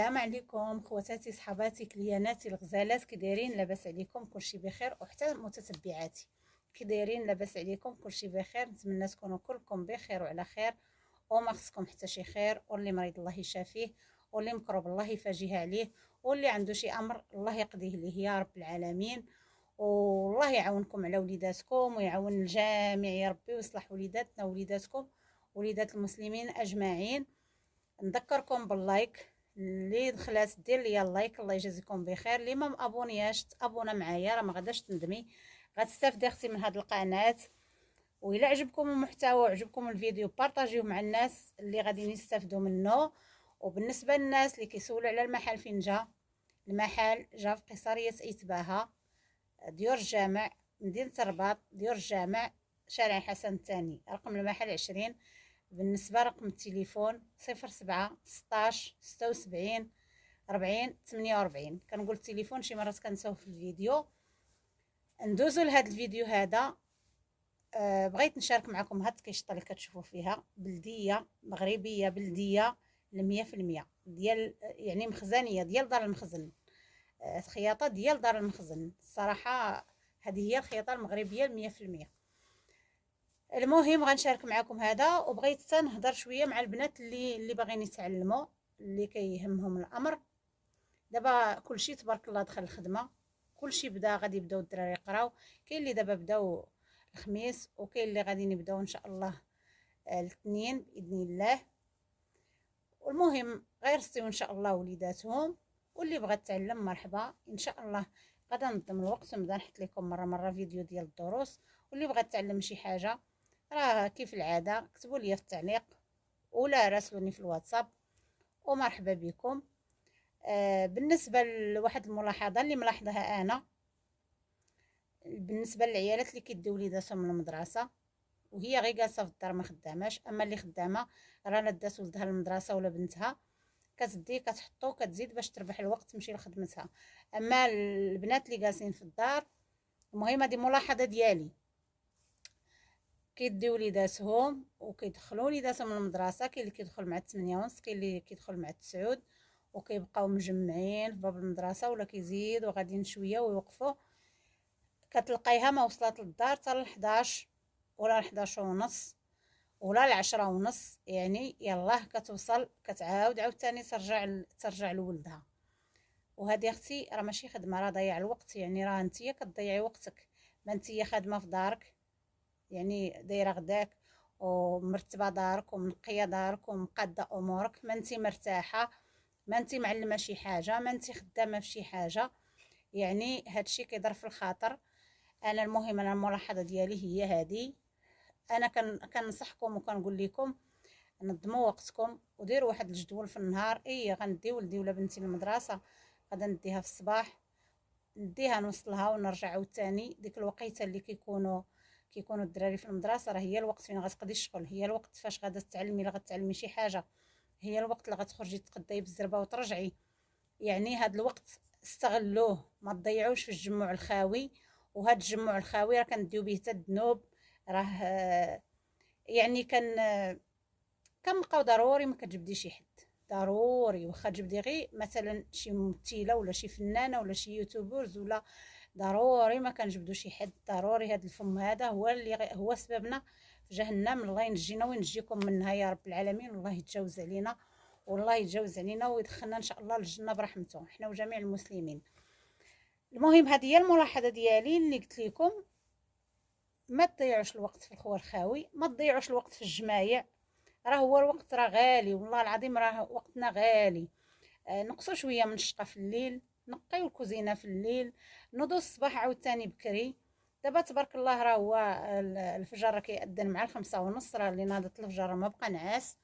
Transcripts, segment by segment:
السلام عليكم خواتاتي صحباتي كلياناتي الغزالات، كي دايرين؟ لاباس عليكم؟ كلشي بخير، وحتى متتبعاتي كي دايرين؟ لاباس عليكم؟ كلشي بخير. نتمنى تكونوا كلكم بخير وعلى خير، وما خصكم حتى شي خير، واللي مريض الله يشافيه، واللي مكروب الله يفاجيه عليه، واللي عنده شي امر الله يقضيه ليه يا رب العالمين. والله يعاونكم على وليداتكم ويعاون الجميع يا ربي، ويصلح وليداتنا ووليداتكم وليدات المسلمين اجمعين. نذكركم باللايك، اللي دخلات دير ليا اللايك الله يجازيكم بخير. اللي ما مابونياش تابونا معايا، راه ما غاداش تندمي، غتستافدي اختي من هذه القناه. وإلا عجبكم المحتوى وعجبكم الفيديو بارطاجيوه مع الناس اللي غادي يستافدوا منه. وبالنسبه للناس اللي كيسولوا على المحل فين جا، المحل جا في قصريه ايتباها، ديور الجامع، مدينه الرباط، ديور الجامع، شارع حسن الثاني، رقم المحل 20. بالنسبة رقم التليفون 07 16 76 40 48. كنقول التليفون شي مرات كنساوه في الفيديو. ندوزو لهذا الفيديو هذا. بغيت نشارك معكم هاد الكيشطه اللي كتشوفوا فيها بلديه مغربيه، بلديه 100% ديال يعني مخزنيه ديال دار المخزن، الخياطه ديال دار المخزن. الصراحه هذه هي الخياطه المغربيه 100%. المهم غنشارك معكم هذا، وبغيت حتى نهضر شويه مع البنات اللي باغيين يتعلموا، اللي كيهمهم الامر. دابا كلشي تبارك الله دخل الخدمه، كلشي بدا، غادي يبداو الدراري يقراو. كاين اللي دابا بداو الخميس، وكاين اللي غادي يبداو ان شاء الله الاثنين باذن الله. والمهم غير سيو ان شاء الله وليداتهم، واللي بغى يتعلم مرحبا ان شاء الله. غادا ننظم الوقت ونبدا نحط لكم مره فيديو ديال الدروس. واللي بغى يتعلم شي حاجه راه كيف العاده كتبوا لي في التعليق ولا راسلوني في الواتساب، ومرحبا بكم. بالنسبه لواحد الملاحظه اللي ملاحظها انا، بالنسبه للعيالات اللي كيديو وليداتهم من المدرسه وهي غير جالسه في الدار ما خداماش، اما اللي خدامه راه دات ولدها للمدرسه ولا بنتها، كتدي كتحطو كتزيد باش تربح الوقت تمشي لخدمتها. اما البنات اللي جالسين في الدار، المهم هذه ملاحظه ديالي، كيديو وليداتهم وكيدخلوا وليداتهم للمدرسه. كاين اللي كيدخل مع 8:30، كاين اللي كيدخل مع 9، وكيبقاو مجمعين في باب المدرسه، ولا كيزيدوا غاديين شويه ويوقفوا. كتلقايها ما وصلت للدار حتى ل 11 ولا 11:30 ولا 10:30، يعني يلاه كتوصل كتعاود عاوتاني ترجع لولدها. وهذه اختي راه ماشي خدمه، راه ضياع الوقت، يعني راه نتيا كتضيعي وقتك. ما نتيا خادمه في دارك، يعني دايره غداك ومرتبه دارك ومنقيه دارك ومقاده امورك، ما انت مرتاحه، ما انت معلمه شي حاجه، ما انت خدامه في شي حاجه، يعني هادشي كيضر في الخاطر. انا المهم انا الملاحظه ديالي هي هذه. انا كنصحكم وكنقول لكم نظموا وقتكم وديروا واحد الجدول في النهار. غندي ولدي ولا بنتي للمدرسه، غادا نديها في الصباح، نديها نوصلها ونرجع عاوتاني. ديك الوقيته اللي كيكونوا الدراري في المدرسه راه هي الوقت فين غتقضي الشغل، هي الوقت فاش غادا تتعلمي، الا غتعلمي شي حاجه، هي الوقت اللي غتخرجي تقضي بالزربه وترجعي. يعني هاد الوقت استغلوه، ما تضيعوش في الجمع الخاوي. وهاد الجمع الخاوي راه كنديو به حتى الذنوب. راه يعني كنبقاو ضروري ما كتجبدي شي حد، ضروري واخا تجبدي غير مثلا شي ممثله ولا شي فنانه ولا شي يوتيوبرز، ولا ضروري ما كنجبدو شي حد. ضروري هذا الفم هذا هو اللي هو سببنا في جهنم. الله ينجينا وينجيكم منها يا رب العالمين، والله يتجاوز علينا، والله يتجاوز علينا ويدخلنا ان شاء الله للجنه برحمته احنا وجميع المسلمين. المهم هذه هي الملاحظه ديالي اللي قلت لكم. ما تضيعوش الوقت في الخور الخاوي، ما تضيعوش الوقت في الجمايع. راه هو الوقت راه غالي، والله العظيم راه وقتنا غالي. نقصوا شويه من الشقه في الليل، نقيو الكوزينه في الليل، نوضوا الصباح عاوتاني بكري. دابا تبارك الله راه هو الفجر راه كيأذن مع 5:30، راه اللي ناضت الفجر ما بقى نعاس.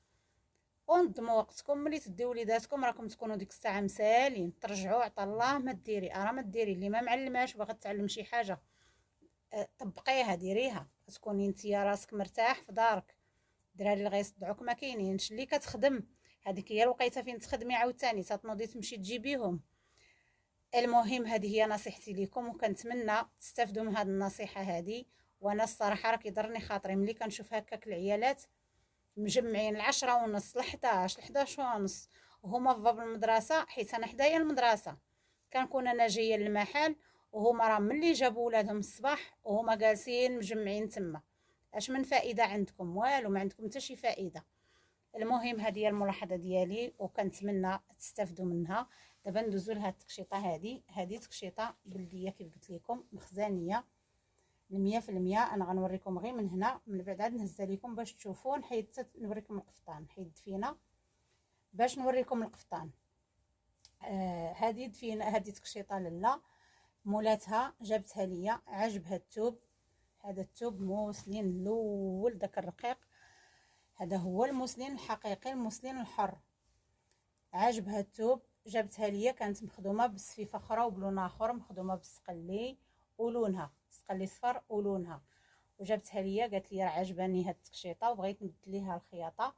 ونظموا وقتكم، ملي تديو وليداتكم راكم تكونوا ديك الساعه مسالين، ترجعوا عطا الله ما ديري راه ما ديري. اللي ما معلماش باغا تعلم شي حاجه طبقيها ديريها، تكوني نتيا راسك مرتاح في دارك. الدراري اللي غيصدعوك ما كاينينش. اللي كتخدم هذيك هي الوقيته فين تخدمي عاوتاني تنوضي تمشي تجيبيهم. المهم هذه هي نصيحتي لكم، وكنتمنى تستافدوا من هذه النصيحه هذه. وانا الصراحه راه كيضرني خاطري ملي كنشوف هكاك العيالات مجمعين 10:30 ل 11 ل 11:30، وهما في باب المدرسه، حيت انا حدايا المدرسه كنكون انا جايه للمحل، وهما راه ملي جابوا ولادهم الصباح وهما جالسين مجمعين تما. اش من فائده عندكم؟ والو، ما عندكم حتى شي فائده. المهم هذه هي الملاحظه ديالي وكنتمنى تستافدوا منها. دابا ندوزو لهاد التقشيطه. هذه تقشيطه بلديه كيف قلت لكم، مخزانيه 100%. انا غنوريكم غير من هنا، من بعد عاد نهزها لكم باش تشوفوا. نحيد نوريكم القفطان، نحيد دفينه باش نوريكم القفطان. هذه دفينه، هذه تقشيطه لاله مولاتها جابتها ليا، عجبها الثوب. هذا الثوب موسلين الاول داك الرقيق، هذا هو الموسلين الحقيقي، الموسلين الحر. عجبها الثوب جابتها ليا، كانت مخدومه بصفيفه اخرى وبلون اخر، مخدومه بالسقلي ولونها سقلي صفر ولونها، وجابتها ليا قالت لي راه عجباني هاد التقشيطه وبغيت نبدل ليها الخياطه.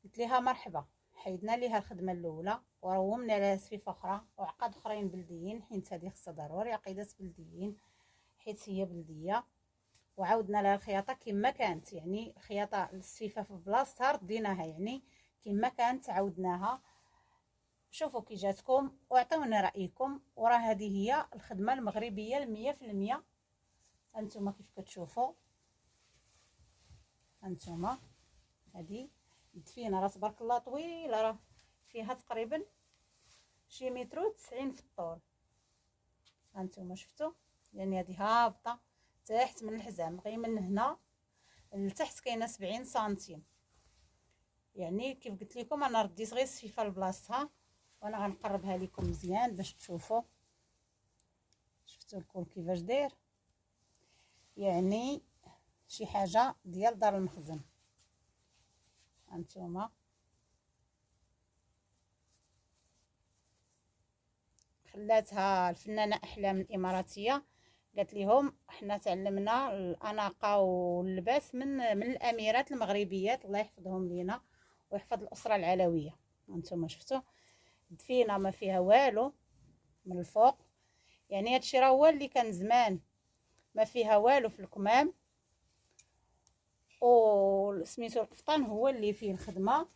قلت ليها مرحبا. حيدنا ليها الخدمه الاولى ورومنا لها صفيفه اخرى وعقد اخرين بلديين، حيت هذه خصها ضروري عقيدات بلديين حيت هي بلديه. وعاودنا لها الخياطه كما كانت، يعني الخياطه الصفيفه في بلاصتها رديناها، يعني كما كانت عاودناها. شوفوا كي جاتكم واعطوني رايكم. وراه هذه هي الخدمه المغربيه 100%. هانتوما كيف كتشوفوا، هانتوما هذه الدفينه راه تبارك الله طويله، راه فيها تقريبا شي متر و90 في الطول. هانتوما شفتوا، يعني هذه هابطه تحت من الحزام، غير من هنا لتحت كاينه 70 سنتيم. يعني كيف قلت لكم انا رديت غير الصفيفه لبلاصتها، وانا غنقربها لكم مزيان باش تشوفوا. شفتوا الكول كيفاش داير، يعني شي حاجه ديال دار المخزن. هانتوما خلاتها الفنانه احلام الاماراتيه، قالت لهم احنا تعلمنا الاناقه واللباس من الاميرات المغربيات، الله يحفظهم لينا ويحفظ الاسره العلويه. هانتوما شفتوا دفينه ما فيها والو من الفوق، يعني هادشي راه هو اللي كان زمان ما فيها والو في الكمام. وسميتو القفطان هو اللي فيه الخدمه.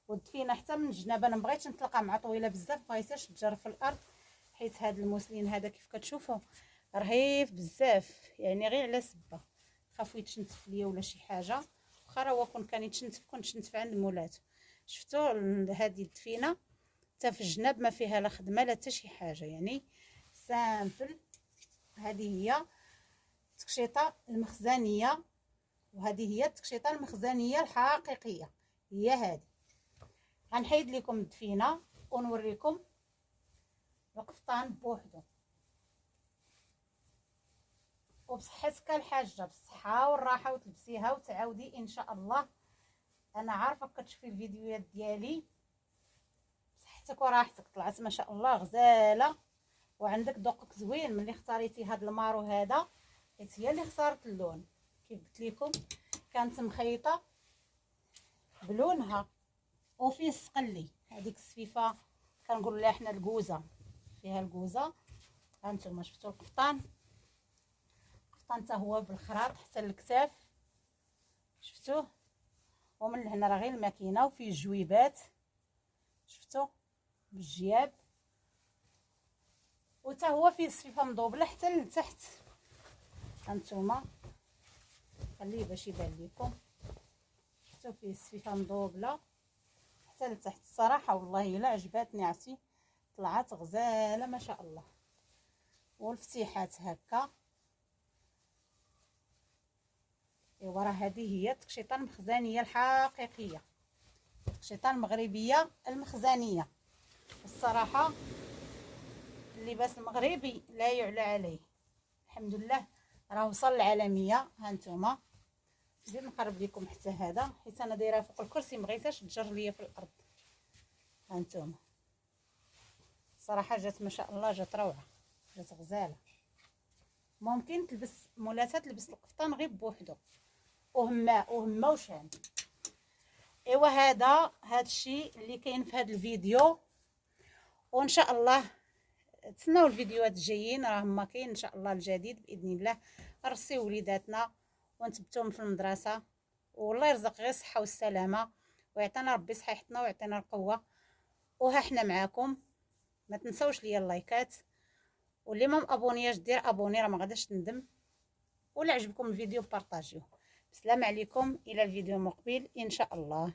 والدفينه حتى من الجناب انا مبغيتش نطلقها مع طويله بزاف، مبغيتهاش تجر في الارض، حيت هذا الموسلين هذا كيف كتشوفوا رهيف بزاف، يعني غير على سبه خافو يتشنتف ليا ولا شي حاجه. واخا راه هو كون كان يتشنتف كنت شنتف عند مولاتو. شفتوا هذه الدفينه حتى في الجناب ما فيها لا خدمه لا حتى شي حاجه، يعني سامبل. هذه هي التقشيطه المخزنيه، وهذه هي التقشيطه المخزنيه الحقيقيه، هي هذه. غنحيد لكم الدفينه ونوريكم القفطان بوحدو. وبصحتك الحاجه، بالصحه والراحه، وتلبسيها وتعاودي ان شاء الله. انا عارفه كتشوفي الفيديوهات ديالي، بصحتك وراحتك طلعت ما شاء الله غزاله، وعندك ذوقك زوين ملي اختاريتي هاد المارو هذا، حيت هي اللي اختارت اللون. كيف قلت لكم كانت مخيطه بلونها وفيه السقلي، هذيك السفيفه كنقولوا لها حنا الكوزه، فيها الكوزه. هانتوما شفتوا القفطان حتى هو بالخراط حتى الكتاف، شفتوه. ومن هنا راه غير الماكينه، وفيه الجويبات شفتوا بالجياب، وتا هو فيه الصفيفه مضوبله حتى لتحت. هانتوما خليه باش يبان لكم، شفتوا فيه الصفيفه مضوبله حتى لتحت. الصراحه والله الا عجباتني، عرفتي طلعت غزاله ما شاء الله. والفتيحات هكا. ايوا راه هذه هي التقشيطه المخزنيه الحقيقيه، التقشيطه المغربيه المخزنيه. الصراحه اللباس المغربي لا يعلى عليه، الحمد لله راه وصل العالميه. هانتوما نزيد نقرب لكم حتى هذا، حيت انا دايره فوق الكرسي مبغيتهاش تجر ليا في الارض. هانتوما صراحه جات ما شاء الله، جات روعه، جات غزاله. ممكن تلبس مولاتها تلبس القفطان غير بوحدو وهمه وشان. ايوا هذا الشيء اللي كاين في هذا الفيديو، وان شاء الله تسناو الفيديوهات الجايين، راه ما كاين ان شاء الله الجديد باذن الله. نرسيو وليداتنا ونثبتوهم في المدرسه، والله يرزق غير الصحه والسلامه، ويعطينا ربي صحيحتنا ويعطينا القوه وها حنا معاكم. ما تنسوش ليا اللايكات، واللي ما مابونياش دير ابوني راه ما غاداش تندم. ولا عجبكم الفيديو بارطاجيوه. السلام عليكم، الى الفيديو المقبل ان شاء الله.